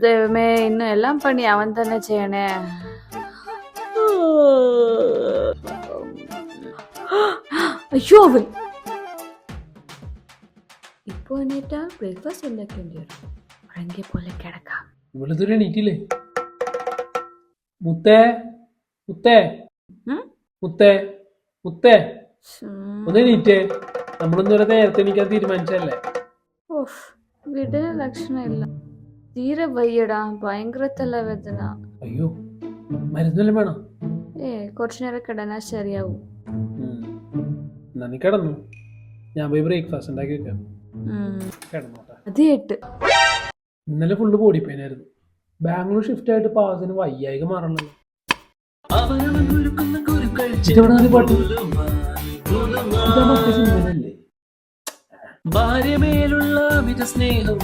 ദൈവമേ ഇന്ന് എല്ലാം പണി അവൻ തന്നെ ചെയ്യണേ. അയ്യോ അവൻ ഇപ്പൊ എണീറ്റാ ബ്രേക്ക്ഫാസ്റ്റ് ഉണ്ടാക്കേണ്ടി വരും. പഴങ്കിയ പോലെ കിടക്കാം. ഇവളിതുവരെ എണീറ്റില്ലേ? മുത്തേ മുത്തേ മുത്തേ മുത്തേ ഒന്ന് എണീറ്റേ. നമ്മളൊന്നും വരെ നേരത്തെ എണീക്കാൻ തീരുമാനിച്ചല്ലേ? ഓഫ് വീടിന് ലക്ഷണമില്ല. തീരെ വയ്യടാ, ഭയങ്കര തലവേദന. അയ്യോ മരുന്നെല്ലാം വേണം. കുറച്ചു നേരം കിടന്നാ ശരിയാവും. എന്നാ നീ കിടന്നു, ഞാൻ പോയി ബ്രേക്ക്ഫാസ്റ്റ് ഉണ്ടാക്കി വെക്കാം. കിടന്നോട്ടെ. അതേട്ട് ഇന്നലെ ഫുള്ള് ബോഡി പെയിൻ ആയിരുന്നു. ബാംഗ്ലൂർ ഷിഫ്റ്റ് ആയിട്ട് പാവത്തിന് വയ്യായിക മാറണല്ലോ. ഭാര്യമേലുള്ള അമിത സ്നേഹം